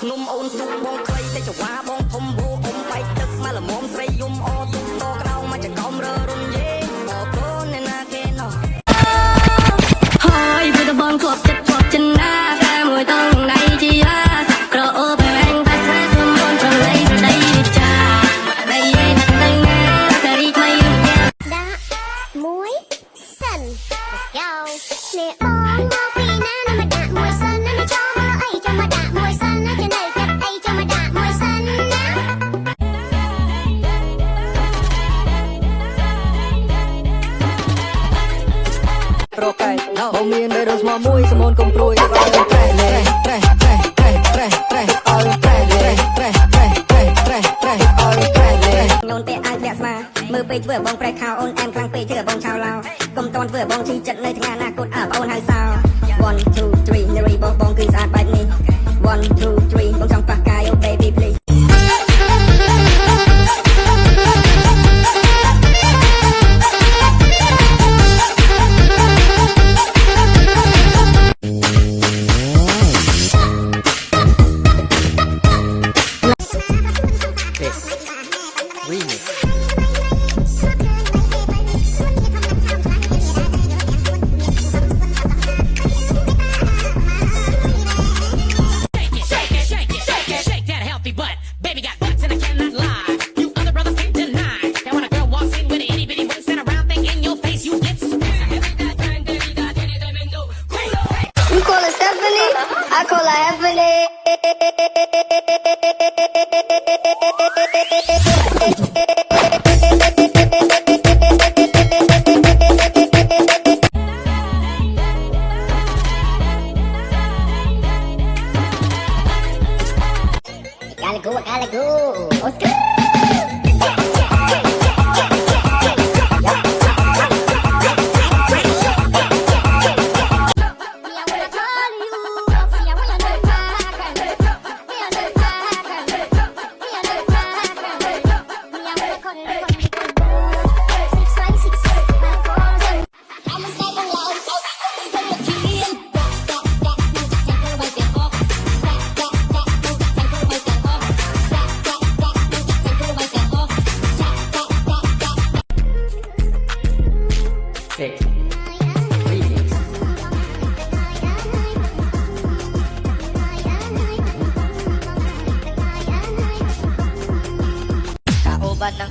ភ្នំអូនទូបងខ្លីតែចង្វាបងធំវោអ៊ំបែកទឹកមកល្មមស្រីយំអទូតក្រោមមកចង្កោមរើរុនយេអរគុណអ្នកណាគេណោះហើយព្រោះតែបងគាត់ចិត្តជាប់ចិនណាតែមួយតងណៃជាសាក់ក្រអូបអញបាស្រាសុំបងប្រឡៃស្ដីចាដៃឯណាត់ដឹងណាតែរីថ្មីដាក់មួយសិន Let's go នេះបងមកពីណាណាមកដាក់មួយសិនណាមកចូលមើលអីចាំមកដាក់មួយសិនណាจะនៅចិត្តអីចាំមកដាក់មួយសិនណាប្រកែបងមានរសមកមួយសមូនកុំព្រួយឲ្យប្រែឲ្យប្រែឲ្យប្រែញូនតែអាចលាក់ស្មាមើលពេកធ្វើបងប្រែខោអូនអែមខ្លាំងពេកធ្វើបងឆោឡោកុំតន់ធ្វើបងឈឺចិត្តនៅថ្ងៃអនាគតបងហៅសោ 1 2 3 នារីបងគឺស្អាតបែបនេះ 1 2 3បងចង់ប៉ះកាយ Oh baby please I call her Heavenly. Gotta go. Oscar.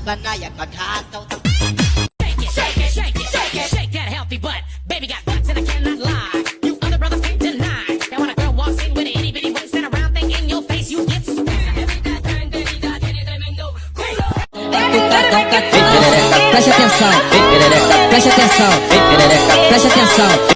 Ban na yan pagkataw Shake that healthy butt. Baby got butts and I cannot lie. You other brothers can't deny. That when a girl walks in with an itty bitty waist and a round thing in your face, you get Preste atenção, preste atenção, preste atenção.